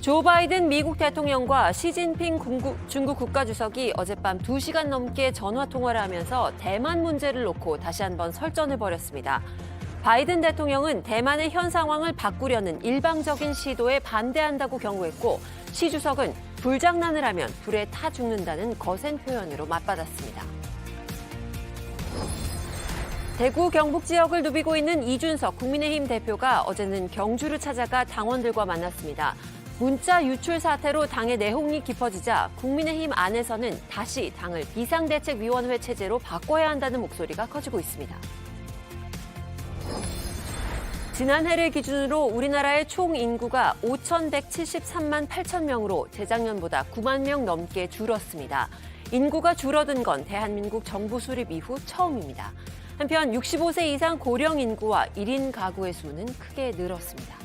조 바이든 미국 대통령과 시진핑 중국 국가주석이 어젯밤 2시간 넘게 전화 통화를 하면서 대만 문제를 놓고 다시 한번 설전을 벌였습니다. 바이든 대통령은 대만의 현 상황을 바꾸려는 일방적인 시도에 반대한다고 경고했고, 시 주석은 불장난을 하면 불에 타 죽는다는 거센 표현으로 맞받았습니다. 대구 경북 지역을 누비고 있는 이준석 국민의힘 대표가 어제는 경주를 찾아가 당원들과 만났습니다. 문자 유출 사태로 당의 내홍이 깊어지자 국민의힘 안에서는 다시 당을 비상대책위원회 체제로 바꿔야 한다는 목소리가 커지고 있습니다. 지난해를 기준으로 우리나라의 총 인구가 5,173만 8천 명으로 재작년보다 9만 명 넘게 줄었습니다. 인구가 줄어든 건 대한민국 정부 수립 이후 처음입니다. 한편 65세 이상 고령 인구와 1인 가구의 수는 크게 늘었습니다.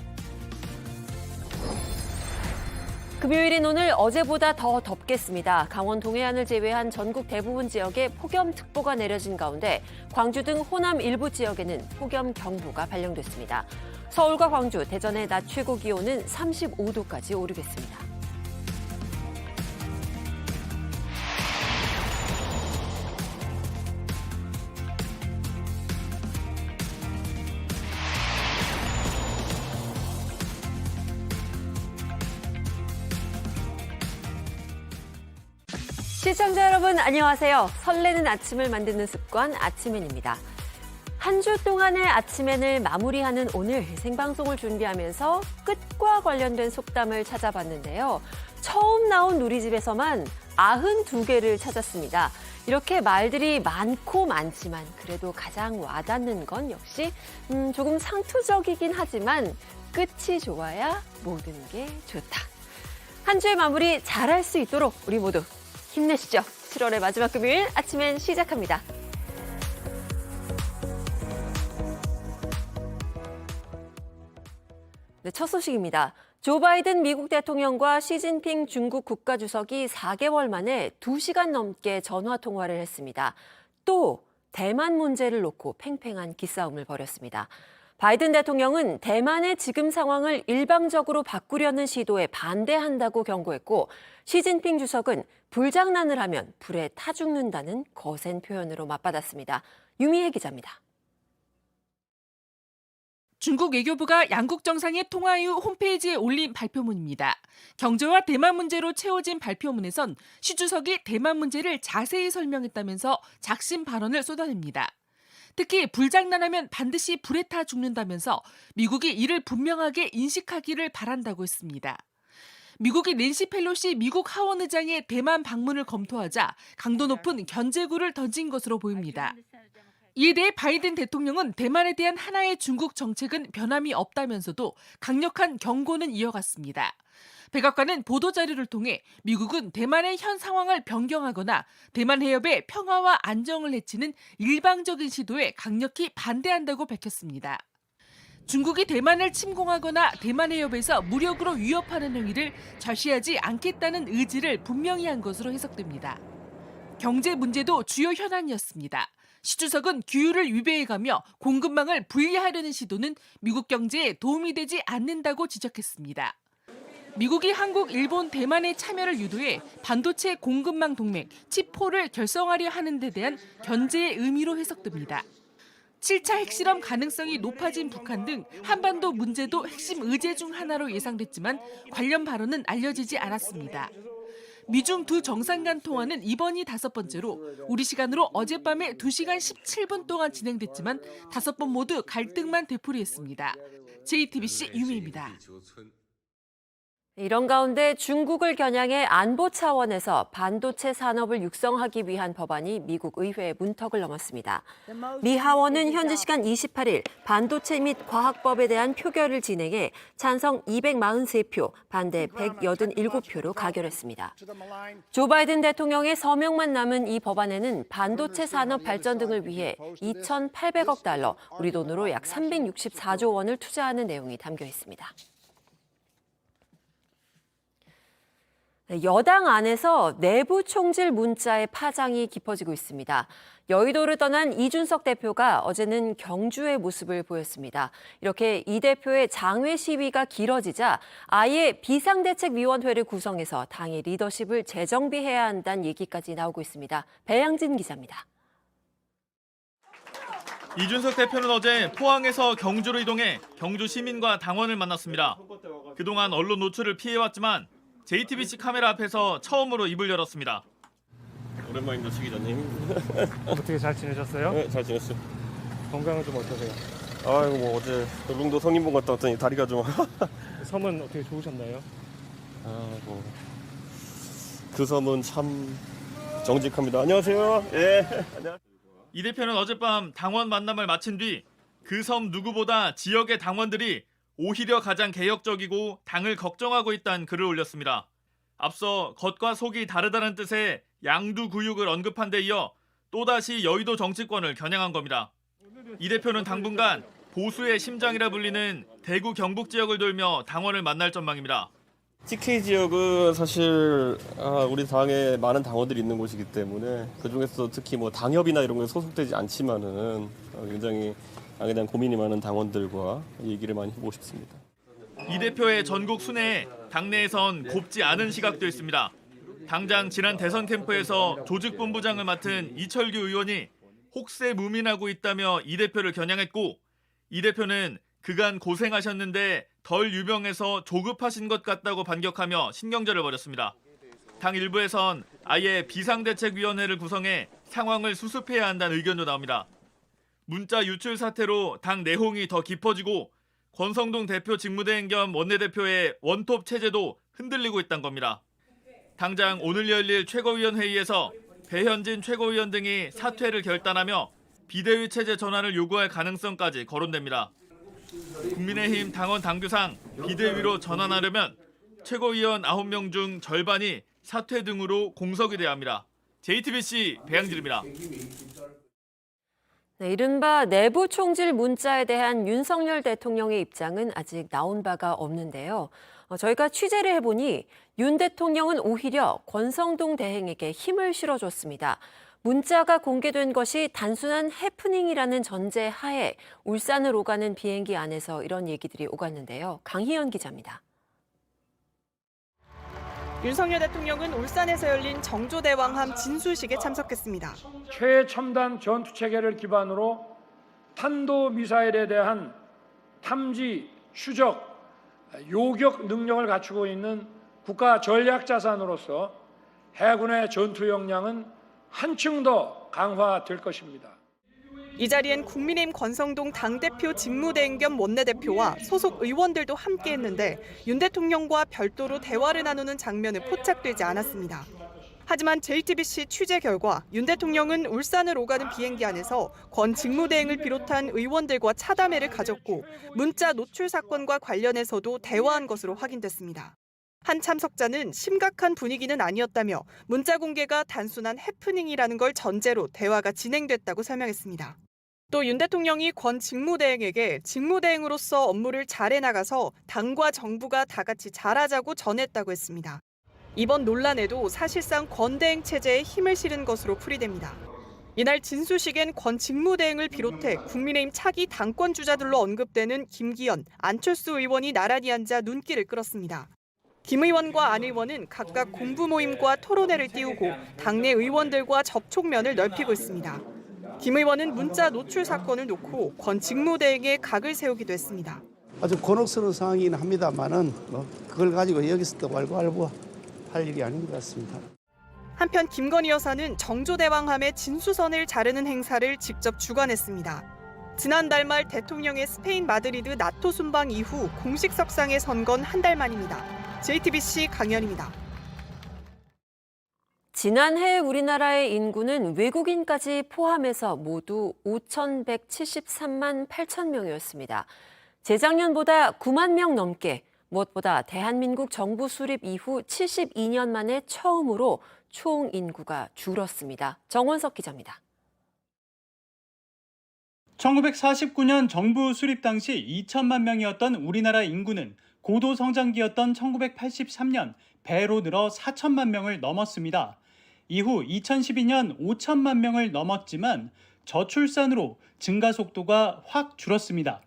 금요일인 오늘 어제보다 더 덥겠습니다. 강원 동해안을 제외한 전국 대부분 지역에 폭염특보가 내려진 가운데 광주 등 호남 일부 지역에는 폭염경보가 발령됐습니다. 서울과 광주, 대전의 낮 최고 기온은 35도까지 오르겠습니다. 시청자 여러분 안녕하세요. 설레는 아침을 만드는 습관 아침엔입니다. 한 주 동안의 아침엔을 마무리하는 오늘 생방송을 준비하면서 끝과 관련된 속담을 찾아봤는데요. 처음 나온 누리집에서만 92개를 찾았습니다. 이렇게 말들이 많고 많지만 그래도 가장 와닿는 건 역시 조금 상투적이긴 하지만 끝이 좋아야 모든 게 좋다. 한 주의 마무리 잘할 수 있도록 우리 모두 힘내시죠. 7월의 마지막 금요일 아침엔 시작합니다. 네, 첫 소식입니다. 조 바이든 미국 대통령과 시진핑 중국 국가주석이 4개월 만에 2시간 넘게 전화 통화를 했습니다. 또 대만 문제를 놓고 팽팽한 기싸움을 벌였습니다. 바이든 대통령은 대만의 지금 상황을 일방적으로 바꾸려는 시도에 반대한다고 경고했고, 시진핑 주석은 불장난을 하면 불에 타 죽는다는 거센 표현으로 맞받았습니다. 유미애 기자입니다. 중국 외교부가 양국 정상의 통화 이후 홈페이지에 올린 발표문입니다. 경제와 대만 문제로 채워진 발표문에선 시 주석이 대만 문제를 자세히 설명했다면서 작심 발언을 쏟아냅니다. 특히 불장난하면 반드시 불에 타 죽는다면서 미국이 이를 분명하게 인식하기를 바란다고 했습니다. 미국이 낸시 펠로시 미국 하원 의장의 대만 방문을 검토하자 강도 높은 견제구를 던진 것으로 보입니다. 이에 대해 바이든 대통령은 대만에 대한 하나의 중국 정책은 변함이 없다면서도 강력한 경고는 이어갔습니다. 백악관은 보도자료를 통해 미국은 대만의 현 상황을 변경하거나 대만 해협의 평화와 안정을 해치는 일방적인 시도에 강력히 반대한다고 밝혔습니다. 중국이 대만을 침공하거나 대만 해협에서 무력으로 위협하는 행위를 절시하지 않겠다는 의지를 분명히 한 것으로 해석됩니다. 경제 문제도 주요 현안이었습니다. 시 주석은 규율을 위배해가며 공급망을 분리하려는 시도는 미국 경제에 도움이 되지 않는다고 지적했습니다. 미국이 한국, 일본, 대만의 참여를 유도해 반도체 공급망 동맹 칩4를 결성하려 하는 데 대한 견제의 의미로 해석됩니다. 7차 핵실험 가능성이 높아진 북한 등 한반도 문제도 핵심 의제 중 하나로 예상됐지만 관련 발언은 알려지지 않았습니다. 미중 두 정상 간 통화는 이번이 5번째로 우리 시간으로 어젯밤에 2시간 17분 동안 진행됐지만 5번 모두 갈등만 되풀이했습니다. JTBC 유미입니다. 이런 가운데 중국을 겨냥해 안보 차원에서 반도체 산업을 육성하기 위한 법안이 미국 의회의 문턱을 넘었습니다. 미 하원은 현지 시간 28일 반도체 및 과학법에 대한 표결을 진행해 찬성 243표, 반대 187표로 가결했습니다. 조 바이든 대통령의 서명만 남은 이 법안에는 반도체 산업 발전 등을 위해 2,800억 달러, 우리 돈으로 약 364조 원을 투자하는 내용이 담겨 있습니다. 네, 여당 안에서 내부 총질 문자의 파장이 깊어지고 있습니다. 여의도를 떠난 이준석 대표가 어제는 경주의 모습을 보였습니다. 이렇게 이 대표의 장외 시위가 길어지자 아예 비상대책위원회를 구성해서 당의 리더십을 재정비해야 한다는 얘기까지 나오고 있습니다. 배양진 기자입니다. 이준석 대표는 어제 포항에서 경주로 이동해 경주 시민과 당원을 만났습니다. 그동안 언론 노출을 피해왔지만 JTBC 카메라 앞에서 처음으로 입을 열었습니다. 오랜만입니다, 시 기자님. 어떻게 잘 지내셨어요? 네, 잘 지냈어요. 건강은 좀 어떠세요? 아이고 뭐 어제 울릉도 성인봉 갔다 왔더니 다리가 좀 섬은 어떻게 좋으셨나요? 아이고 그 섬은 참 정직합니다. 안녕하세요. 예. 안녕. 이 대표는 어젯밤 당원 만남을 마친 뒤 그 섬 누구보다 지역의 당원들이 오히려 가장 개혁적이고 당을 걱정하고 있다는 글을 올렸습니다. 앞서 겉과 속이 다르다는 뜻의 양두구육을 언급한 데 이어 또다시 여의도 정치권을 겨냥한 겁니다. 이 대표는 당분간 보수의 심장이라 불리는 대구 경북 지역을 돌며 당원을 만날 전망입니다. TK 지역은 사실 우리 당에 많은 당원들이 있는 곳이기 때문에 그중에서 특히 뭐 당협이나 이런 거에 소속되지 않지만은 굉장히 당에 대한 고민이 많은 당원들과 얘기를 많이 해보고 싶습니다. 이 대표의 전국 순회에 당내에선 곱지 않은 시각도 있습니다. 당장 지난 대선 캠프에서 조직본부장을 맡은 이철규 의원이 혹세 무민하고 있다며 이 대표를 겨냥했고, 이 대표는 그간 고생하셨는데 덜 유명해서 조급하신 것 같다고 반격하며 신경전을 벌였습니다. 당 일부에선 아예 비상대책위원회를 구성해 상황을 수습해야 한다는 의견도 나옵니다. 문자 유출 사태로 당 내홍이 더 깊어지고 권성동 대표 직무대행 겸 원내대표의 원톱 체제도 흔들리고 있다는 겁니다. 당장 오늘 열릴 최고위원회의에서 배현진 최고위원 등이 사퇴를 결단하며 비대위 체제 전환을 요구할 가능성까지 거론됩니다. 국민의힘 당원 당규상 비대위로 전환하려면 최고위원 9명 중 절반이 사퇴 등으로 공석이 돼야 합니다. JTBC 배양진입니다. 네, 이른바 내부 총질 문자에 대한 윤석열 대통령의 입장은 아직 나온 바가 없는데요. 저희가 취재를 해보니 윤 대통령은 오히려 권성동 대행에게 힘을 실어줬습니다. 문자가 공개된 것이 단순한 해프닝이라는 전제 하에 울산을 오가는 비행기 안에서 이런 얘기들이 오갔는데요. 강희연 기자입니다. 윤석열 대통령은 울산에서 열린 정조대왕함 진수식에 참석했습니다. 최첨단 전투체계를 기반으로 탄도미사일에 대한 탐지, 추적, 요격 능력을 갖추고 있는 국가 전략자산으로서 해군의 전투 역량은 한층 더 강화될 것입니다. 이 자리엔 국민의힘 권성동 당대표 직무대행 겸 원내대표와 소속 의원들도 함께했는데 윤 대통령과 별도로 대화를 나누는 장면은 포착되지 않았습니다. 하지만 JTBC 취재 결과 윤 대통령은 울산을 오가는 비행기 안에서 권 직무대행을 비롯한 의원들과 차담회를 가졌고 문자 노출 사건과 관련해서도 대화한 것으로 확인됐습니다. 한 참석자는 심각한 분위기는 아니었다며 문자 공개가 단순한 해프닝이라는 걸 전제로 대화가 진행됐다고 설명했습니다. 또 윤 대통령이 권 직무대행에게 직무대행으로서 업무를 잘해 나가서 당과 정부가 다 같이 잘하자고 전했다고 했습니다. 이번 논란에도 사실상 권 대행 체제에 힘을 실은 것으로 풀이됩니다. 이날 진수식엔 권 직무대행을 비롯해 국민의힘 차기 당권 주자들로 언급되는 김기현, 안철수 의원이 나란히 앉아 눈길을 끌었습니다. 김 의원과 안 의원은 각각 공부 모임과 토론회를 띄우고 당내 의원들과 접촉면을 넓히고 있습니다. 김 의원은 문자 노출 사건을 놓고 권 직무대행에 각을 세우기도 했습니다. 아주 곤혹스러운 상황이긴 합니다만은 그걸 가지고 여기서 또 왈가왈부 할 일이 아닌 것 같습니다. 한편 김건희 여사는 정조대왕함의 진수선을 자르는 행사를 직접 주관했습니다. 지난달 말 대통령의 스페인 마드리드 나토 순방 이후 공식 석상에 선 건 한 달 만입니다. JTBC 강연입니다. 지난해 우리나라의 인구는 외국인까지 포함해서 모두 5,173만 8천 명이었습니다. 재작년보다 9만 명 넘게, 무엇보다 대한민국 정부 수립 이후 72년 만에 처음으로 총 인구가 줄었습니다. 정원석 기자입니다. 1949년 정부 수립 당시 2천만 명이었던 우리나라 인구는 고도 성장기였던 1983년 배로 늘어 4천만 명을 넘었습니다. 이후 2012년 5천만 명을 넘었지만 저출산으로 증가 속도가 확 줄었습니다.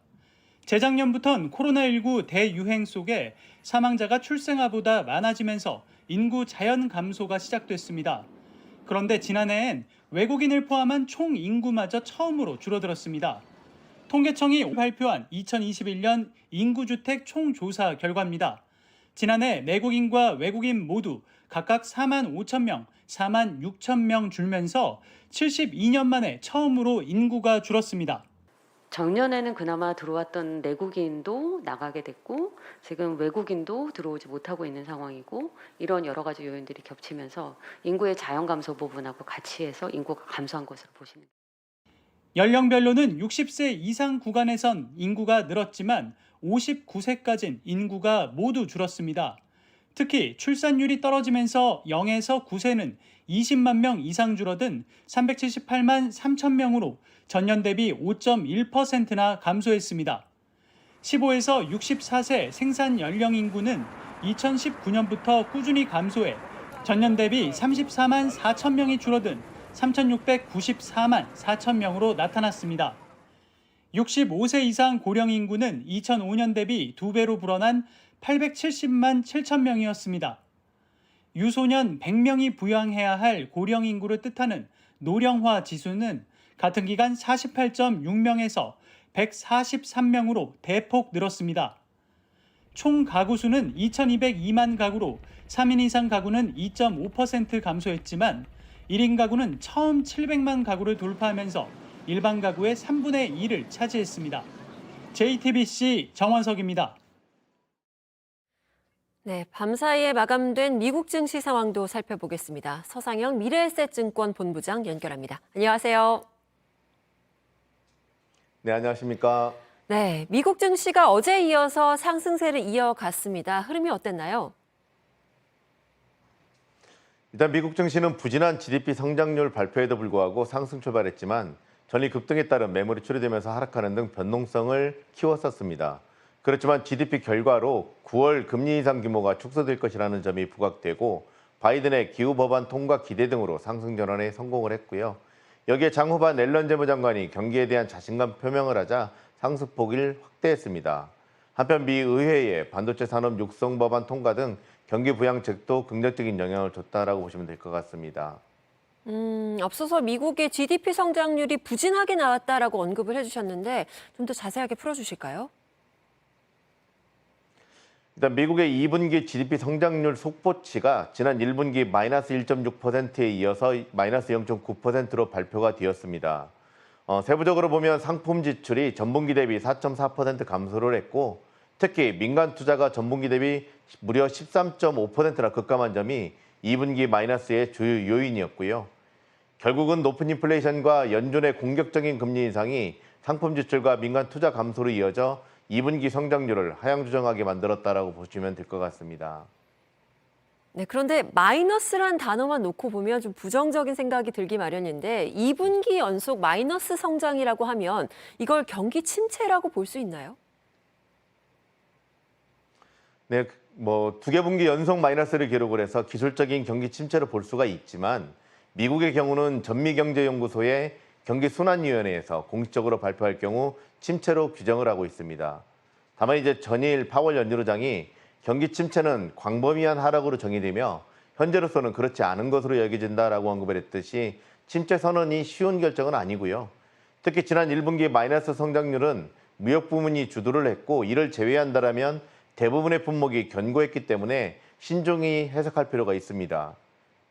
재작년부터는 코로나19 대유행 속에 사망자가 출생아보다 많아지면서 인구 자연 감소가 시작됐습니다. 그런데 지난해엔 외국인을 포함한 총 인구마저 처음으로 줄어들었습니다. 통계청이 발표한 2021년 인구주택 총조사 결과입니다. 지난해 내국인과 외국인 모두 각각 4만 5천 명, 4만 6천 명 줄면서 72년 만에 처음으로 인구가 줄었습니다. 작년에는 그나마 들어왔던 내국인도 나가게 됐고 지금 외국인도 들어오지 못하고 있는 상황이고 이런 여러 가지 요인들이 겹치면서 인구의 자연 감소 부분하고 같이 해서 인구가 감소한 것으로 보시면 됩니다. 연령별로는 60세 이상 구간에선 인구가 늘었지만 59세까지는 인구가 모두 줄었습니다. 특히 출산율이 떨어지면서 0에서 9세는 20만 명 이상 줄어든 378만 3천 명으로 전년 대비 5.1%나 감소했습니다. 15에서 64세 생산 연령 인구는 2019년부터 꾸준히 감소해 전년 대비 34만 4천 명이 줄어든 3,694만 4천 명으로 나타났습니다. 65세 이상 고령 인구는 2005년 대비 2배로 불어난 870만 7천 명이었습니다. 유소년 100명이 부양해야 할 고령 인구를 뜻하는 노령화 지수는 같은 기간 48.6명에서 143명으로 대폭 늘었습니다. 총 가구 수는 2,202만 가구로 3인 이상 가구는 2.5% 감소했지만 1인 가구는 처음 700만 가구를 돌파하면서 일반 가구의 3분의 2를 차지했습니다. JTBC 정원석입니다. 네, 밤사이에 마감된 미국 증시 상황도 살펴보겠습니다. 서상영 미래에셋증권 본부장 연결합니다. 안녕하세요. 네, 안녕하십니까. 네, 미국 증시가 어제에 이어서 상승세를 이어갔습니다. 흐름이 어땠나요? 일단 미국 증시는 부진한 GDP 성장률 발표에도 불구하고 상승 출발했지만 전일 급등에 따른 매물이 출회되면서 하락하는 등 변동성을 키웠었습니다. 그렇지만 GDP 결과로 9월 금리 인상 규모가 축소될 것이라는 점이 부각되고 바이든의 기후 법안 통과 기대 등으로 상승 전환에 성공을 했고요. 여기에 장후반 옐런 재무장관이 경기에 대한 자신감 표명을 하자 상승폭을 확대했습니다. 한편 미 의회의 반도체 산업 육성 법안 통과 등 경기 부양책도 긍정적인 영향을 줬다라고 보시면 될 것 같습니다. 앞서서 미국의 GDP 성장률이 부진하게 나왔다라고 언급을 해주셨는데 좀 더 자세하게 풀어주실까요? 일단 미국의 2분기 GDP 성장률 속보치가 지난 1분기 마이너스 1.6%에 이어서 마이너스 0.9%로 발표가 되었습니다. 세부적으로 보면 상품 지출이 전분기 대비 4.4% 감소를 했고 특히 민간 투자가 전분기 대비 무려 13.5%나 급감한 점이 2분기 마이너스의 주요 요인이었고요. 결국은 높은 인플레이션과 연준의 공격적인 금리 인상이 상품 지출과 민간 투자 감소로 이어져 2분기 성장률을 하향 조정하게 만들었다라고 보시면 될 것 같습니다. 네, 그런데 마이너스란 단어만 놓고 보면 좀 부정적인 생각이 들기 마련인데 2분기 연속 마이너스 성장이라고 하면 이걸 경기 침체라고 볼 수 있나요? 네, 두 개 분기 연속 마이너스를 기록을 해서 기술적인 경기 침체로 볼 수가 있지만 미국의 경우는 전미경제연구소의 경기순환위원회에서 공식적으로 발표할 경우 침체로 규정을 하고 있습니다. 다만 이제 전일 파월 연준의장이 경기 침체는 광범위한 하락으로 정의되며 현재로서는 그렇지 않은 것으로 여겨진다라고 언급을 했듯이 침체 선언이 쉬운 결정은 아니고요. 특히 지난 1분기 마이너스 성장률은 무역 부문이 주도를 했고 이를 제외한다라면 대부분의 품목이 견고했기 때문에 신중히 해석할 필요가 있습니다.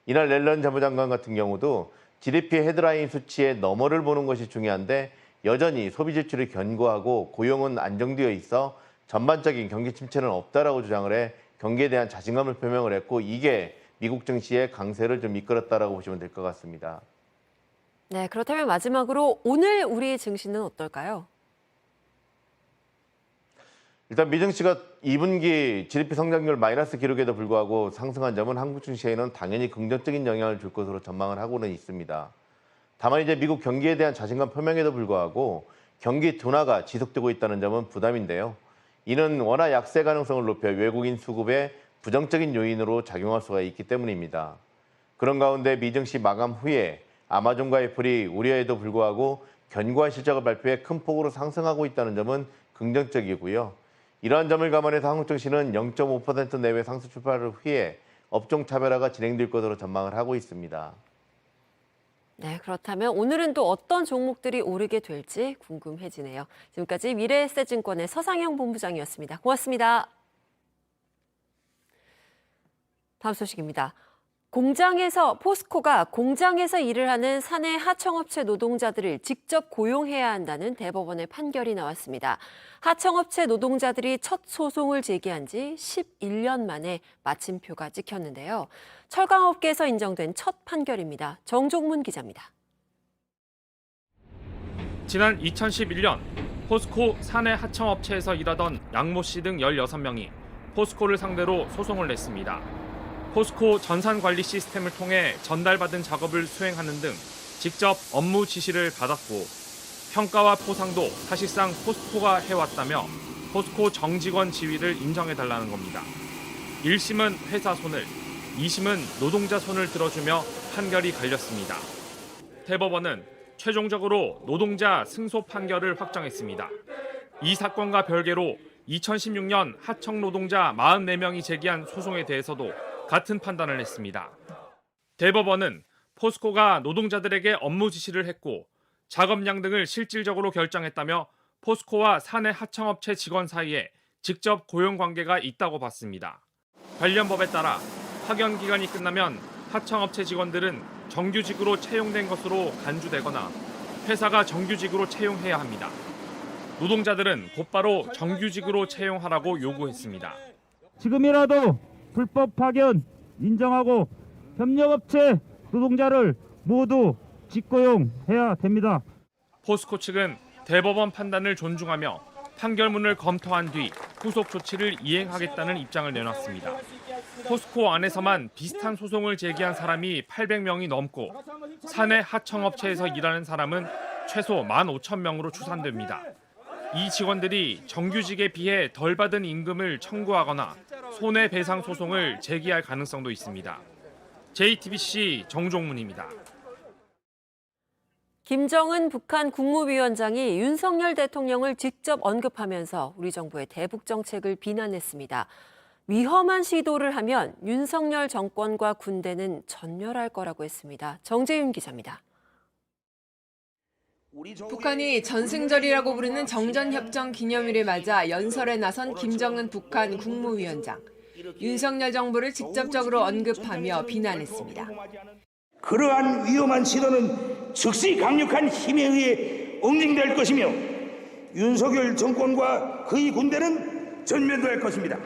이날 옐런 재무장관 같은 경우도 GDP 헤드라인 수치의 너머를 보는 것이 중요한데 여전히 소비 지출이 견고하고 고용은 안정되어 있어 전반적인 경기 침체는 없다라고 주장을 해 경기에 대한 자신감을 표명을 했고 이게 미국 증시의 강세를 좀 이끌었다라고 보시면 될 것 같습니다. 네, 그렇다면 마지막으로 오늘 우리 증시는 어떨까요? 일단 미 증시가 2분기 GDP 성장률 마이너스 기록에도 불구하고 상승한 점은 한국 증시에는 당연히 긍정적인 영향을 줄 것으로 전망을 하고는 있습니다. 다만 이제 미국 경기에 대한 자신감 표명에도 불구하고 경기 둔화가 지속되고 있다는 점은 부담인데요. 이는 원화 약세 가능성을 높여 외국인 수급에 부정적인 요인으로 작용할 수가 있기 때문입니다. 그런 가운데 미증시 마감 후에 아마존과 애플이 우려에도 불구하고 견고한 실적을 발표해 큰 폭으로 상승하고 있다는 점은 긍정적이고요. 이러한 점을 감안해서 한국증시는 0.5% 내외 상승 출발을 후에 업종 차별화가 진행될 것으로 전망을 하고 있습니다. 네, 그렇다면 오늘은 또 어떤 종목들이 오르게 될지 궁금해지네요. 지금까지 미래에셋증권의 서상영 본부장이었습니다. 고맙습니다. 다음 소식입니다. 포스코가 공장에서 일을 하는 사내 하청업체 노동자들을 직접 고용해야 한다는 대법원의 판결이 나왔습니다. 하청업체 노동자들이 첫 소송을 제기한 지 11년 만에 마침표가 찍혔는데요. 철강업계에서 인정된 첫 판결입니다. 정종문 기자입니다. 지난 2011년 포스코 사내 하청업체에서 일하던 양모 씨 등 16명이 포스코를 상대로 소송을 냈습니다. 포스코 전산관리 시스템을 통해 전달받은 작업을 수행하는 등 직접 업무 지시를 받았고 평가와 포상도 사실상 포스코가 해왔다며 포스코 정직원 지위를 인정해달라는 겁니다. 1심은 회사 손을, 2심은 노동자 손을 들어주며 판결이 갈렸습니다. 대법원은 최종적으로 노동자 승소 판결을 확정했습니다. 이 사건과 별개로 2016년 하청 노동자 44명이 제기한 소송에 대해서도 같은 판단을 했습니다. 대법원은 포스코가 노동자들에게 업무 지시를 했고 작업량 등을 실질적으로 결정했다며 포스코와 사내 하청업체 직원 사이에 직접 고용 관계가 있다고 봤습니다. 관련 법에 따라 파견 기간이 끝나면 하청업체 직원들은 정규직으로 채용된 것으로 간주되거나 회사가 정규직으로 채용해야 합니다. 노동자들은 곧바로 정규직으로 채용하라고 요구했습니다. 지금이라도 불법 파견 인정하고 협력업체 노동자를 모두 직고용해야 됩니다. 포스코 측은 대법원 판단을 존중하며 판결문을 검토한 뒤 후속 조치를 이행하겠다는 입장을 내놨습니다. 포스코 안에서만 비슷한 소송을 제기한 사람이 800명이 넘고 사내 하청업체에서 일하는 사람은 최소 15,000명으로 추산됩니다. 이 직원들이 정규직에 비해 덜 받은 임금을 청구하거나 손해배상 소송을 제기할 가능성도 있습니다. JTBC 정종문입니다. 김정은 북한 국무위원장이 윤석열 대통령을 직접 언급하면서 우리 정부의 대북 정책을 비난했습니다. 위험한 시도를 하면 윤석열 정권과 군대는 전멸할 거라고 했습니다. 정재윤 기자입니다. 북한이 전승절이라고 부르는 정전협정 기념일을 맞아 연설에 나선 김정은 북한 국무위원장. 윤석열 정부를 직접적으로 언급하며 비난했습니다. 그러한 위험한 시도는 즉시 강력한 힘에 의해 응징될 것이며 윤석열 정권과 그의 군대는 전면될 것입니다.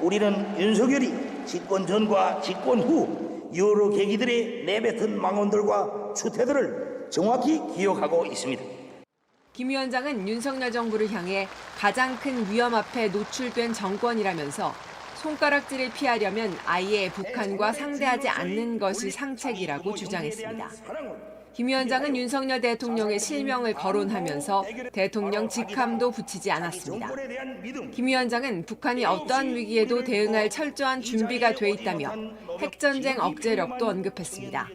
우리는 윤석열이 집권 전과 집권 후 여러 계기들의 내뱉은 망언들과 추태들을 정확히 기억하고 있습니다. 김 위원장은 윤석열 정부를 향해 가장 큰 위험 앞에 노출된 정권이라면서 손가락질을 피하려면 아예 북한과 상대하지 않는 것이 상책이라고 주장했습니다. 김 위원장은 윤석열 대통령의 실명을 거론하면서 대통령 직함도 붙이지 않았습니다. 김 위원장은 북한이 어떠한 위기에도 대응할 철저한 준비가 돼 있다며 핵전쟁 억제력도 언급했습니다.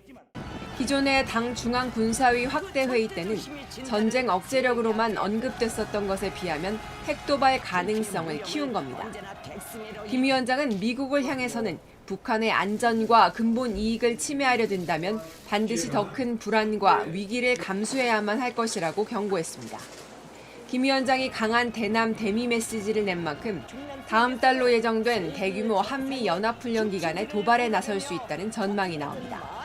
기존의 당 중앙군사위 확대회의 때는 전쟁 억제력으로만 언급됐었던 것에 비하면 핵도발 가능성을 키운 겁니다. 김 위원장은 미국을 향해서는 북한의 안전과 근본 이익을 침해하려 든다면 반드시 더 큰 불안과 위기를 감수해야만 할 것이라고 경고했습니다. 김 위원장이 강한 대남 대미 메시지를 낸 만큼 다음 달로 예정된 대규모 한미 연합훈련 기간에 도발에 나설 수 있다는 전망이 나옵니다.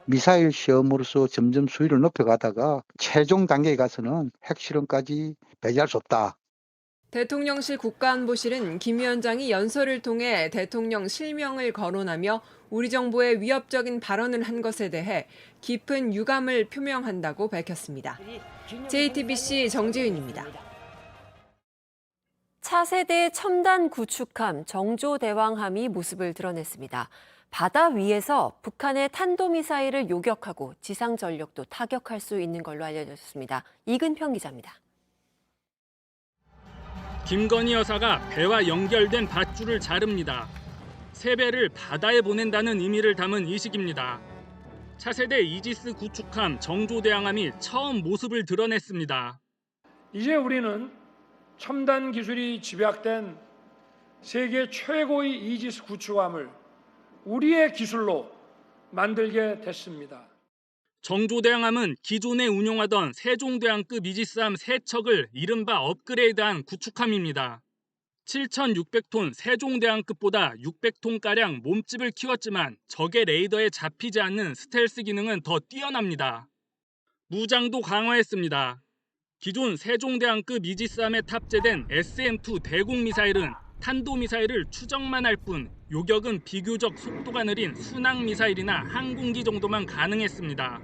미사일 시험으로서 점점 수위를 높여가다가 최종 단계에 가서는 핵실험까지 배제할 수 없다. 대통령실 국가안보실은 김 위원장이 연설을 통해 대통령 실명을 거론하며 우리 정부의 위협적인 발언을 한 것에 대해 깊은 유감을 표명한다고 밝혔습니다. JTBC 정재윤입니다. 차세대 첨단 구축함 정조대왕함이 모습을 드러냈습니다. 바다 위에서 북한의 탄도미사일을 요격하고 지상 전력도 타격할 수 있는 걸로 알려졌습니다. 이근평 기자입니다. 김건희 여사가 배와 연결된 밧줄을 자릅니다. 새 배를 바다에 보낸다는 의미를 담은 이식입니다. 차세대 이지스 구축함 정조대왕함이 처음 모습을 드러냈습니다. 이제 우리는 첨단 기술이 집약된 세계 최고의 이지스 구축함을 우리의 기술로 만들게 됐습니다. 정조대왕함은 기존에 운용하던 세종대왕급 이지스함 3척을 이른바 업그레이드한 구축함입니다. 7,600톤 세종대왕급보다 600톤가량 몸집을 키웠지만 적의 레이더에 잡히지 않는 스텔스 기능은 더 뛰어납니다. 무장도 강화했습니다. 기존 세종대왕급 이지스함에 탑재된 SM-2 대공 미사일은 탄도미사일을 추적만 할 뿐 요격은 비교적 속도가 느린 순항미사일이나 항공기 정도만 가능했습니다.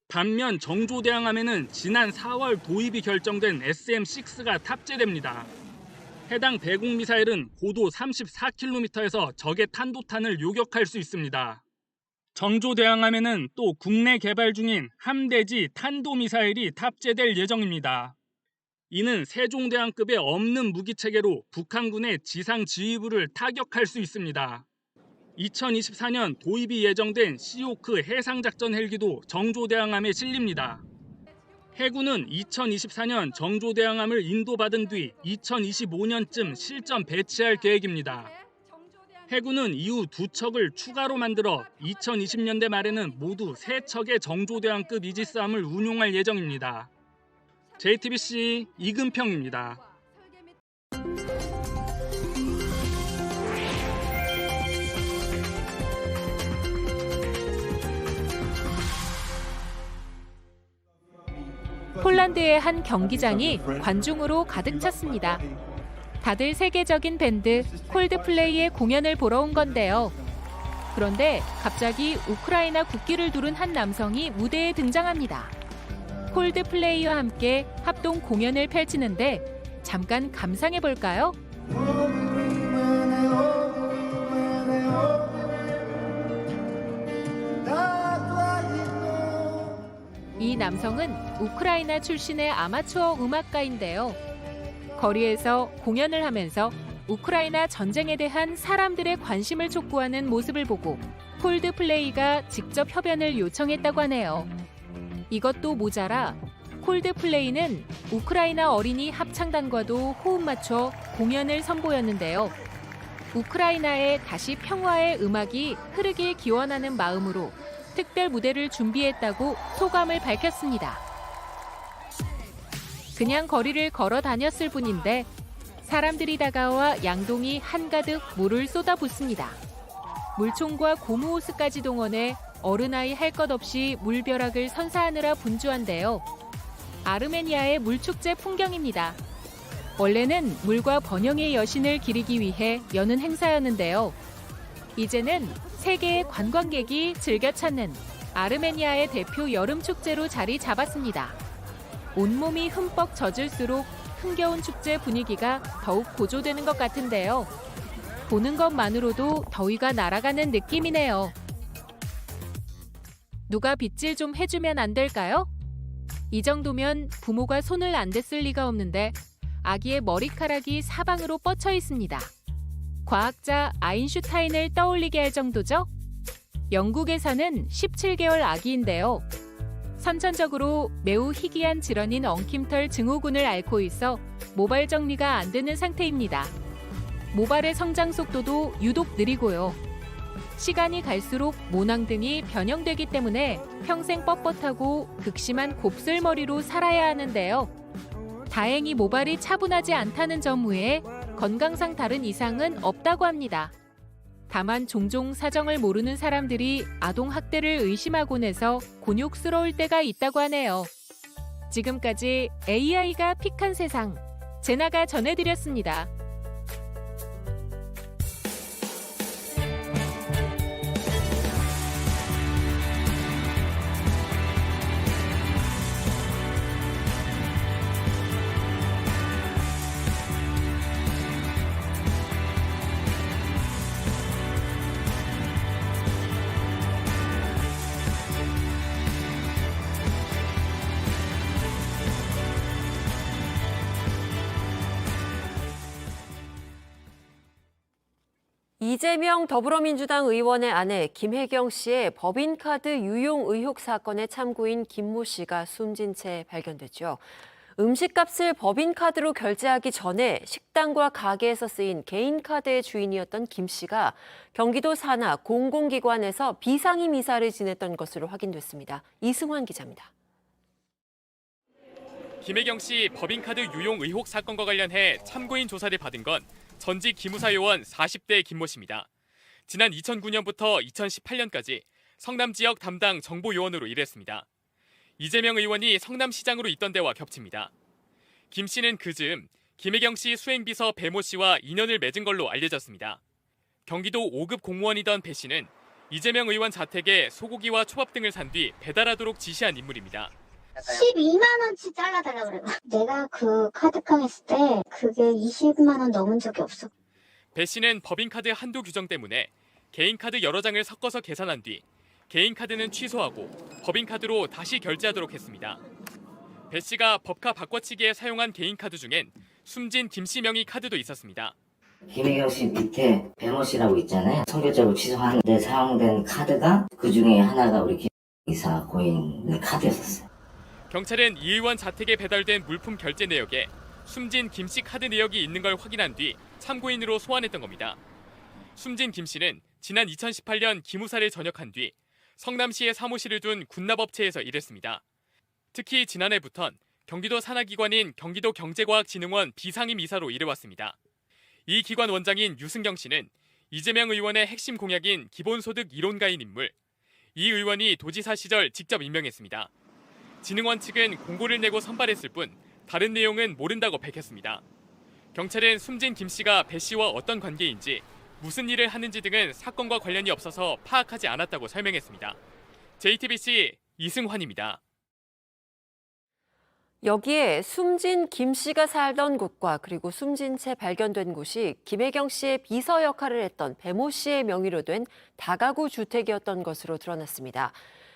반면 정조대왕함에는 지난 4월 도입이 결정된 SM-6가 탑재됩니다. 해당 대공미사일은 고도 34km에서 적의 탄도탄을 요격할 수 있습니다. 정조대왕함에는 또 국내 개발 중인 함대지 탄도미사일이 탑재될 예정입니다. 이는 세종대왕급에 없는 무기체계로 북한군의 지상 지휘부를 타격할 수 있습니다. 2024년 도입이 예정된 시호크 해상작전 헬기도 정조대왕함에 실립니다. 해군은 2024년 정조대왕함을 인도받은 뒤 2025년쯤 실전 배치할 계획입니다. 해군은 이후 2척을 추가로 만들어 2020년대 말에는 모두 3척의 정조대왕급 이지스함을 운용할 예정입니다. JTBC 이근평입니다. 폴란드의 한 경기장이 관중으로 가득 찼습니다. 다들 세계적인 밴드 콜드플레이의 공연을 보러 온 건데요. 그런데 갑자기 우크라이나 국기를 두른 한 남성이 무대에 등장합니다. 콜드플레이와 함께 합동 공연을 펼치는데 잠깐 감상해 볼까요? 이 남성은 우크라이나 출신의 아마추어 음악가인데요. 거리에서 공연을 하면서 우크라이나 전쟁에 대한 사람들의 관심을 촉구하는 모습을 보고 콜드플레이가 직접 협연을 요청했다고 하네요. 이것도 모자라 콜드플레이는 우크라이나 어린이 합창단과도 호흡 맞춰 공연을 선보였는데요. 우크라이나에 다시 평화의 음악이 흐르길 기원하는 마음으로 특별 무대를 준비했다고 소감을 밝혔습니다. 그냥 거리를 걸어 다녔을 뿐인데 사람들이 다가와 양동이 한가득 물을 쏟아붓습니다. 물총과 고무호스까지 동원해 어른아이 할 것 없이 물벼락을 선사하느라 분주한데요. 아르메니아의 물축제 풍경입니다. 원래는 물과 번영의 여신을 기리기 위해 여는 행사였는데요. 이제는 세계의 관광객이 즐겨 찾는 아르메니아의 대표 여름축제로 자리 잡았습니다. 온몸이 흠뻑 젖을수록 흥겨운 축제 분위기가 더욱 고조되는 것 같은데요. 보는 것만으로도 더위가 날아가는 느낌이네요. 누가 빗질 좀 해주면 안 될까요? 이 정도면 부모가 손을 안 댔을 리가 없는데 아기의 머리카락이 사방으로 뻗쳐 있습니다. 과학자 아인슈타인을 떠올리게 할 정도죠? 영국에 사는 17개월 아기인데요. 선천적으로 매우 희귀한 질환인 엉킴털 증후군을 앓고 있어 모발 정리가 안 되는 상태입니다. 모발의 성장 속도도 유독 느리고요. 시간이 갈수록 모낭 등이 변형되기 때문에 평생 뻣뻣하고 극심한 곱슬머리로 살아야 하는데요. 다행히 모발이 차분하지 않다는 점 외에 건강상 다른 이상은 없다고 합니다. 다만 종종 사정을 모르는 사람들이 아동학대를 의심하곤 해서 곤욕스러울 때가 있다고 하네요. 지금까지 AI가 픽한 세상, 제나가 전해드렸습니다. 이재명 더불어민주당 의원의 아내 김혜경 씨의 법인카드 유용 의혹 사건의 참고인 김모 씨가 숨진 채 발견됐죠. 음식값을 법인카드로 결제하기 전에 식당과 가게에서 쓰인 개인카드의 주인이었던 김 씨가 경기도 산하 공공기관에서 비상임 이사를 지냈던 것으로 확인됐습니다. 이승환 기자입니다. 김혜경 씨 법인카드 유용 의혹 사건과 관련해 참고인 조사를 받은 건 전직 기무사 요원 40대 김모 씨입니다. 지난 2009년부터 2018년까지 성남 지역 담당 정보요원으로 일했습니다. 이재명 의원이 성남시장으로 있던 데와 겹칩니다. 김 씨는 그즈음 김혜경 씨 수행비서 배모 씨와 인연을 맺은 걸로 알려졌습니다. 경기도 5급 공무원이던 배 씨는 이재명 의원 자택에 소고기와 초밥 등을 산 뒤 배달하도록 지시한 인물입니다. 12만 원치 잘라달라고 그래요. 내가 그 카드깡 했을 때 그게 20만 원 넘은 적이 없어. 배 씨는 법인카드 한도 규정 때문에 개인카드 여러 장을 섞어서 계산한 뒤 개인카드는 취소하고 법인카드로 다시 결제하도록 했습니다. 배 씨가 법카 바꿔치기에 사용한 개인카드 중엔 숨진 김 씨 명의 카드도 있었습니다. 김혜경 씨 밑에 배모 씨라고 있잖아요. 선결적으로 취소하는데 사용된 카드가 그 중에 하나가 우리 김 이사 고인의 카드였었어요. 경찰은 이 의원 자택에 배달된 물품 결제 내역에 숨진 김 씨 카드 내역이 있는 걸 확인한 뒤 참고인으로 소환했던 겁니다. 숨진 김 씨는 지난 2018년 기무사를 전역한 뒤 성남시에 사무실을 둔 군납업체에서 일했습니다. 특히 지난해부턴 경기도 산하기관인 경기도경제과학진흥원 비상임 이사로 일해왔습니다. 이 기관 원장인 유승경 씨는 이재명 의원의 핵심 공약인 기본소득 이론가인 인물, 이 의원이 도지사 시절 직접 임명했습니다. 진흥원 측은 공고를 내고 선발했을 뿐 다른 내용은 모른다고 밝혔습니다. 경찰은 숨진 김 씨가 배 씨와 어떤 관계인지 무슨 일을 하는지 등은 사건과 관련이 없어서 파악하지 않았다고 설명했습니다. JTBC 이승환입니다. 여기에 숨진 김 씨가 살던 곳과 그리고 숨진 채 발견된 곳이 김혜경 씨의 비서 역할을 했던 배모 씨의 명의로 된 다가구 주택이었던 것으로 드러났습니다.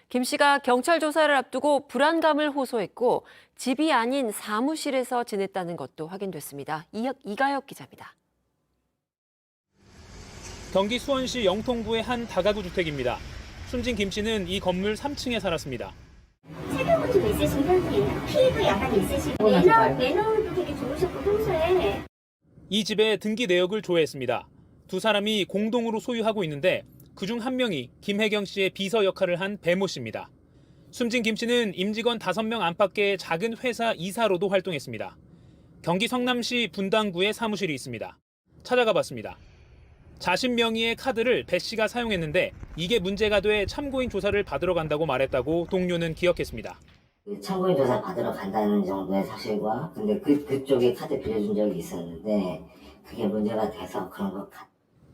김 씨가 경찰 조사를 앞두고 불안감을 호소했고 집이 아닌 사무실에서 지냈다는 것도 확인됐습니다. 이가혁 기자입니다. 경기 수원시 영통구의 한 다가구 주택입니다. 숨진 김 씨는 이 건물 3층에 살았습니다. 체격은 좀 있으신 편이에요. 피부 약간 있으시고 매너도 되게 좋으셨고 평소에. 이 집의 등기 내역을 조회했습니다. 두 사람이 공동으로 소유하고 있는데 그중 한 명이 김혜경 씨의 비서 역할을 한 배모 씨입니다. 숨진 김 씨는 임직원 5명 안팎의 작은 회사 이사로도 활동했습니다. 경기 성남시 분당구에 사무실이 있습니다. 찾아가 봤습니다. 자신 명의의 카드를 배 씨가 사용했는데 이게 문제가 돼 참고인 조사를 받으러 간다고 말했다고 동료는 기억했습니다. 참고인 조사 받으러 간다는 정도의 사실과 근데 그쪽에 카드 빌려준 적이 있었는데 그게 문제가 돼서 그런 것 같아요.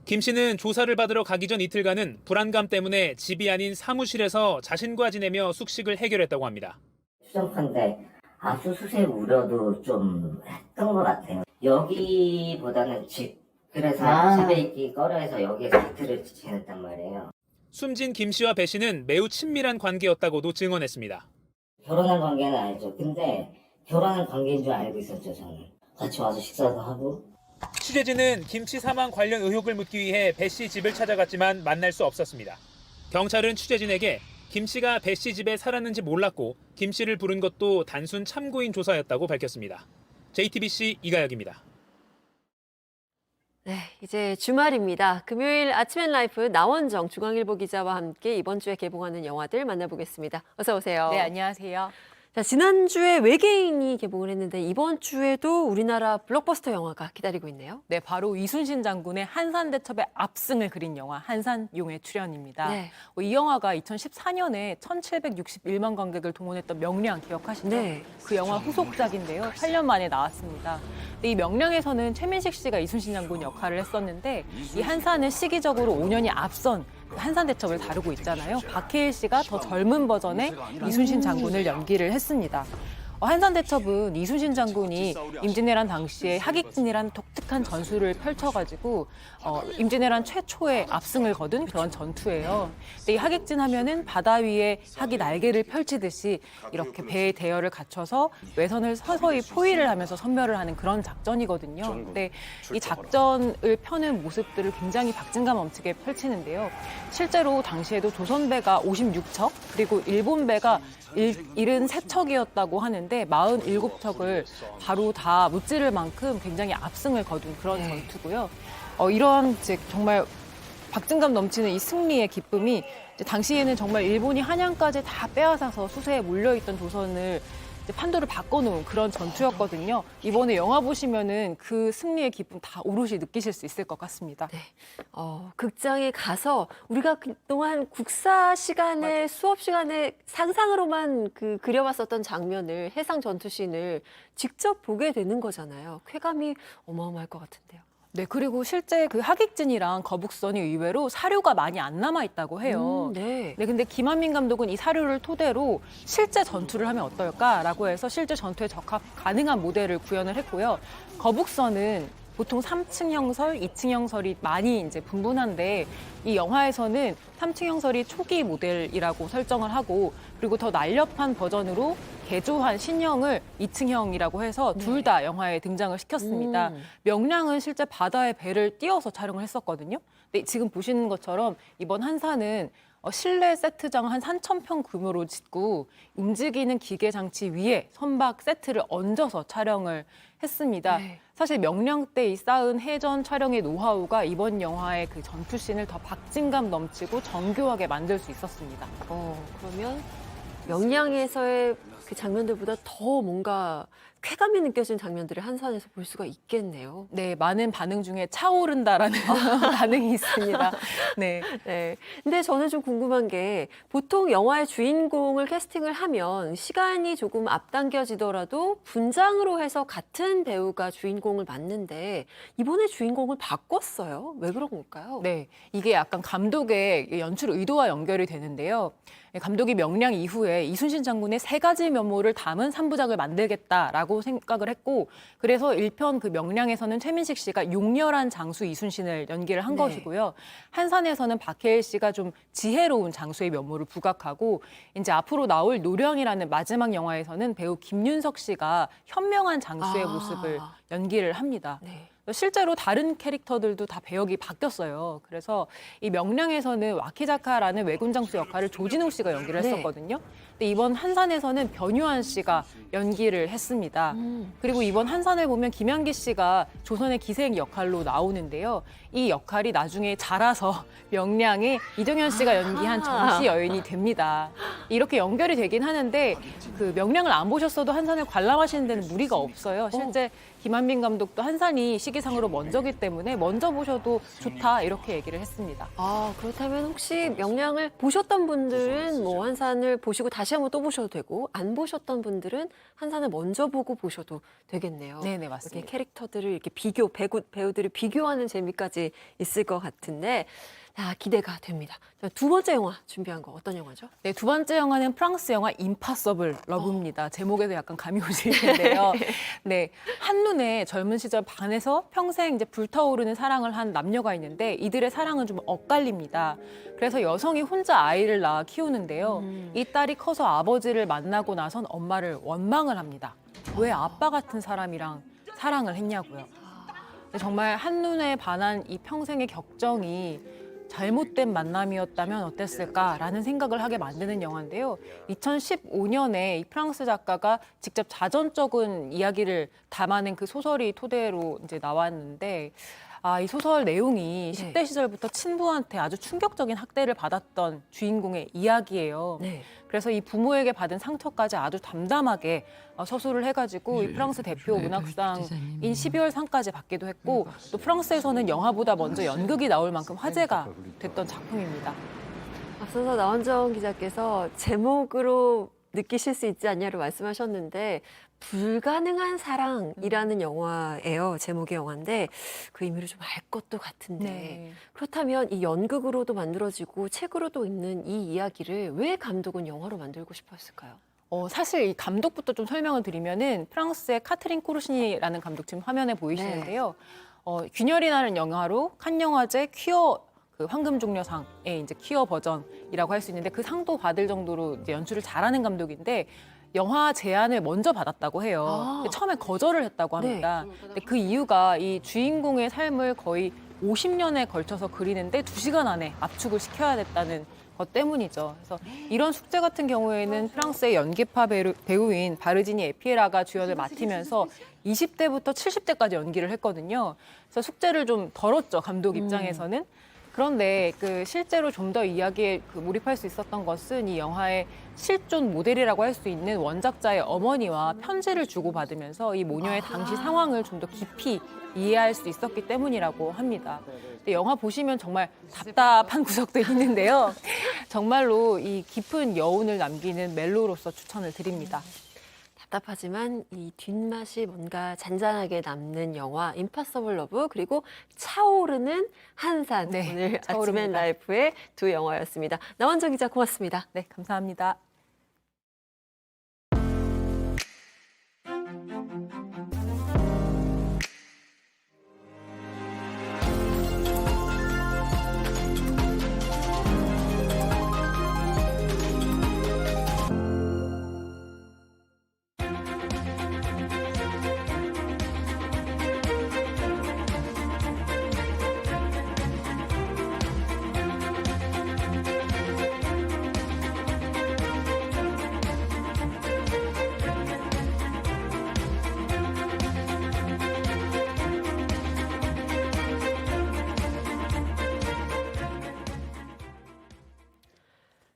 김 씨는 조사를 받으러 가기 전 이틀간은 불안감 때문에 집이 아닌 사무실에서 자신과 지내며 숙식을 해결했다고 합니다. 추정컨대 압수수색 우려도 좀 했던 것 같아요. 여기보다는 집, 그래서 집에 있기 꺼려해서 여기에서 이틀을 지냈단 말이에요. 숨진 김 씨와 배 씨는 매우 친밀한 관계였다고도 증언했습니다. 결혼한 관계는 알죠. 근데 결혼한 관계인 줄 알고 있었죠, 저는. 같이 와서 식사도 하고. 취재진은 김 씨 사망 관련 의혹을 묻기 위해 배 씨 집을 찾아갔지만 만날 수 없었습니다. 경찰은 취재진에게 김 씨가 배 씨 집에 살았는지 몰랐고 김 씨를 부른 것도 단순 참고인 조사였다고 밝혔습니다. JTBC 이가혁입니다. 네, 이제 주말입니다. 금요일 아침 앤 라이프 나원정 중앙일보 기자와 함께 이번 주에 개봉하는 영화들 만나보겠습니다. 어서 오세요. 네, 안녕하세요. 자, 지난주에 외계인이 개봉을 했는데 이번 주에도 우리나라 블록버스터 영화가 기다리고 있네요. 네, 바로 이순신 장군의 한산대첩의 압승을 그린 영화 한산용의 출연입니다. 네. 이 영화가 2014년에 1,761만 관객을 동원했던 명량 기억하시죠? 네. 그 영화 후속작인데요. 8년 만에 나왔습니다. 이 명량에서는 최민식 씨가 이순신 장군 역할을 했었는데 이 한산은 시기적으로 5년이 앞선 한산대첩을 다루고 있잖아요. 박해일 씨가 더 젊은 버전의 이순신 장군을 연기를 했습니다. 한산대첩은 이순신 장군이 임진왜란 당시에 하객진이란 독특한 전술을 펼쳐가지고 임진왜란 최초의 압승을 거둔 그런 전투예요. 근데 이 하객진 하면은 바다 위에 학이 날개를 펼치듯이 이렇게 배의 대열을 갖춰서 외선을 서서히 포위를 하면서 선멸을 하는 그런 작전이거든요. 근데 이 작전을 펴는 모습들을 굉장히 박진감 넘치게 펼치는데요. 실제로 당시에도 조선배가 56척 그리고 일본배가 73척이었다고 하는데 47척을 바로 다 무찌를 만큼 굉장히 압승을 거둔 그런 전투고요. 이런 정말 박진감 넘치는 이 승리의 기쁨이 당시에는 정말 일본이 한양까지 다 빼앗아서 수세에 몰려있던 조선을 판도를 바꿔놓은 그런 전투였거든요. 이번에 영화 보시면은 그 승리의 기쁨 다 오롯이 느끼실 수 있을 것 같습니다. 네. 극장에 가서 우리가 그동안 국사 시간에 수업 시간에 상상으로만 그려봤었던 장면을 해상 전투씬을 직접 보게 되는 거잖아요. 쾌감이 어마어마할 것 같은데요. 네, 그리고 실제 그 하객진이랑 거북선이 의외로 사료가 많이 안 남아 있다고 해요. 네. 근데 김한민 감독은 이 사료를 토대로 실제 전투를 하면 어떨까라고 해서 실제 전투에 적합 가능한 모델을 구현을 했고요. 거북선은 보통 3층 형설, 2층 형설이 많이 이제 분분한데 이 영화에서는 3층 형설이 초기 모델이라고 설정을 하고 그리고 더 날렵한 버전으로 개조한 신형을 2층형이라고 해서 둘 다 영화에 등장을 시켰습니다. 명량은 실제 바다에 배를 띄워서 촬영을 했었거든요. 근데 지금 보시는 것처럼 이번 한사는 실내 세트장 한 3,000평 규모로 짓고 움직이는 기계 장치 위에 선박 세트를 얹어서 촬영을 했습니다. 네. 사실 명량 때 이 쌓은 해전 촬영의 노하우가 이번 영화의 그 전투씬을 더 박진감 넘치고 정교하게 만들 수 있었습니다. 그러면 명량에서의 그 장면들보다 더 뭔가 쾌감이 느껴지는 장면들을 한산에서 볼 수가 있겠네요. 네, 많은 반응 중에 차오른다라는 반응이 있습니다. 네. 네. 근데 저는 좀 궁금한 게 보통 영화의 주인공을 캐스팅을 하면 시간이 조금 앞당겨지더라도 분장으로 해서 같은 배우가 주인공을 맡는데 이번에 주인공을 바꿨어요. 왜 그런 걸까요? 네, 이게 약간 감독의 연출 의도와 연결이 되는데요. 감독이 명량 이후에 이순신 장군의 3가지 면모를 담은 3부작을 만들겠다라고 생각을 했고 그래서 1편 그 명량에서는 최민식 씨가 용렬한 장수 이순신을 연기를 한 것이고요. 한산에서는 박해일 씨가 좀 지혜로운 장수의 면모를 부각하고 이제 앞으로 나올 노령이라는 마지막 영화에서는 배우 김윤석 씨가 현명한 장수의 모습을 연기를 합니다. 네. 실제로 다른 캐릭터들도 다 배역이 바뀌었어요. 그래서 이 명량에서는 와키자카라는 왜군 장수 역할을 조진웅 씨가 연기를 했었거든요. 근데 이번 한산에서는 변유한 씨가 연기를 했습니다. 그리고 이번 한산을 보면 김양기 씨가 조선의 기생 역할로 나오는데요. 이 역할이 나중에 자라서 명량에 이정현 씨가 연기한 정씨 여인이 됩니다. 이렇게 연결이 되긴 하는데 그 명량을 안 보셨어도 한산을 관람하시는 데는 무리가 없어요. 실제 김한민 감독도 한산이 시기상으로 먼저기 때문에 먼저 보셔도 좋다 이렇게 얘기를 했습니다. 그렇다면 혹시 명량을 보셨던 분들은 뭐 한산을 보시고 다시 한번 또 보셔도 되고 안 보셨던 분들은 한산을 먼저 보고 보셔도 되겠네요. 네네, 맞습니다. 이렇게 캐릭터들을 이렇게 배우들을 비교하는 재미까지 있을 것 같은데 기대가 됩니다. 두 번째 영화 준비한 거 어떤 영화죠? 네, 두 번째 영화는 프랑스 영화 임파서블 러브입니다. 제목에서 약간 감이 오실 텐데요. 네, 한눈에 젊은 시절 반해서 평생 이제 불타오르는 사랑을 한 남녀가 있는데 이들의 사랑은 좀 엇갈립니다. 그래서 여성이 혼자 아이를 낳아 키우는데요. 이 딸이 커서 아버지를 만나고 나선 엄마를 원망을 합니다. 왜 아빠 같은 사람이랑 사랑을 했냐고요. 정말 한눈에 반한 이 평생의 격정이 잘못된 만남이었다면 어땠을까라는 생각을 하게 만드는 영화인데요. 2015년에 이 프랑스 작가가 직접 자전적인 이야기를 담아낸 그 소설이 토대로 이제 나왔는데 이 소설 내용이 10대 시절부터 친부한테 아주 충격적인 학대를 받았던 주인공의 이야기예요. 그래서 이 부모에게 받은 상처까지 아주 담담하게 서술을 해가지고 이 프랑스 대표 문학상인 12월상까지 받기도 했고 또 프랑스에서는 영화보다 먼저 연극이 나올 만큼 화제가 됐던 작품입니다. 앞서서 나원정 기자께서 제목으로 느끼실 수 있지 않냐로 말씀하셨는데 불가능한 사랑이라는 영화예요. 제목의 영화인데 그 의미를 좀 알 것도 같은데 그렇다면 이 연극으로도 만들어지고 책으로도 있는 이 이야기를 왜 감독은 영화로 만들고 싶었을까요? 사실 이 감독부터 좀 설명을 드리면은 프랑스의 카트린 코르시니라는 감독 지금 화면에 보이시는데요. 균열이라는 영화로 칸 영화제 퀴어 그 황금종려상의 이제 퀴어 버전이라고 할 수 있는데 그 상도 받을 정도로 이제 연출을 잘하는 감독인데 영화 제안을 먼저 받았다고 해요. 근데 처음에 거절을 했다고 합니다. 근데 그 이유가 이 주인공의 삶을 거의 50년에 걸쳐서 그리는데 2시간 안에 압축을 시켜야 됐다는 것 때문이죠. 그래서 이런 숙제 같은 경우에는 프랑스의 연기파 배우인 바르지니 에피에라가 주연을 맡으면서 20대부터 70대까지 연기를 했거든요. 그래서 숙제를 좀 덜었죠, 감독 입장에서는. 그런데 그 실제로 좀 더 이야기에 몰입할 수 있었던 것은 이 영화의 실존 모델이라고 할 수 있는 원작자의 어머니와 편지를 주고받으면서 이 모녀의 당시 상황을 좀 더 깊이 이해할 수 있었기 때문이라고 합니다. 근데 영화 보시면 정말 답답한 구석도 있는데요. 정말로 이 깊은 여운을 남기는 멜로로서 추천을 드립니다. 답답하지만 이 뒷맛이 뭔가 잔잔하게 남는 영화 임파서블 러브 그리고 차오르는 한산 오늘 아침엔 라이프의 두 영화였습니다. 나원정 기자 고맙습니다. 네, 감사합니다.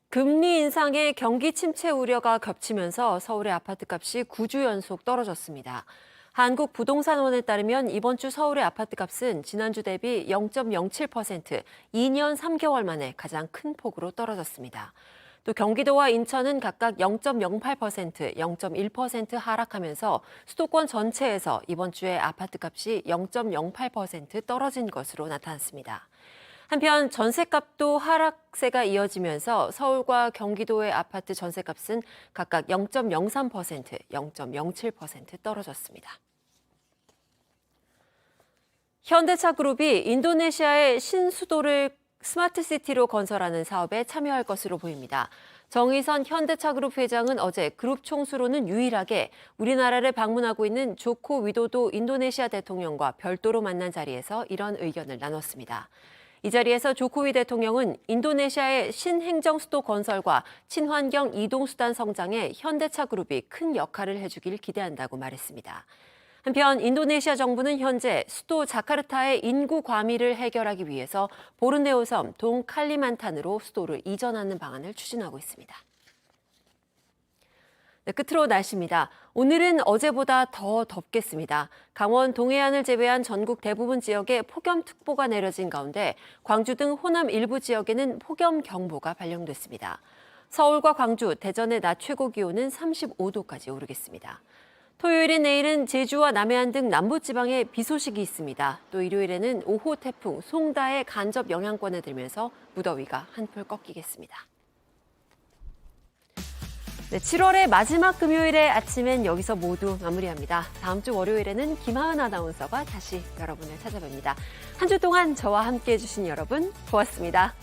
금리 인상에 경기 침체 우려가 겹치면서 서울의 아파트값이 9주 연속 떨어졌습니다. 한국부동산원에 따르면 이번 주 서울의 아파트값은 지난주 대비 0.07%, 2년 3개월 만에 가장 큰 폭으로 떨어졌습니다. 또 경기도와 인천은 각각 0.08%, 0.1% 하락하면서 수도권 전체에서 이번 주에 아파트값이 0.08% 떨어진 것으로 나타났습니다. 한편 전셋값도 하락세가 이어지면서 서울과 경기도의 아파트 전셋값은 각각 0.03%, 0.07% 떨어졌습니다. 현대차 그룹이 인도네시아의 신수도를 스마트시티로 건설하는 사업에 참여할 것으로 보입니다. 정의선 현대차 그룹 회장은 어제 그룹 총수로는 유일하게 우리나라를 방문하고 있는 조코 위도도 인도네시아 대통령과 별도로 만난 자리에서 이런 의견을 나눴습니다. 이 자리에서 조코위 대통령은 인도네시아의 신행정 수도 건설과 친환경 이동수단 성장에 현대차 그룹이 큰 역할을 해주길 기대한다고 말했습니다. 한편 인도네시아 정부는 현재 수도 자카르타의 인구 과밀을 해결하기 위해서 보르네오 섬 동칼리만탄으로 수도를 이전하는 방안을 추진하고 있습니다. 네, 끝으로 날씨입니다. 오늘은 어제보다 더 덥겠습니다. 강원 동해안을 제외한 전국 대부분 지역에 폭염특보가 내려진 가운데 광주 등 호남 일부 지역에는 폭염경보가 발령됐습니다. 서울과 광주, 대전의 낮 최고 기온은 35도까지 오르겠습니다. 토요일인 내일은 제주와 남해안 등 남부지방에 비 소식이 있습니다. 또 일요일에는 5호 태풍 송다의 간접 영향권에 들면서 무더위가 한풀 꺾이겠습니다. 네, 7월의 마지막 금요일의 아침엔 여기서 모두 마무리합니다. 다음 주 월요일에는 김하은 아나운서가 다시 여러분을 찾아뵙니다. 한 주 동안 저와 함께해 주신 여러분 고맙습니다.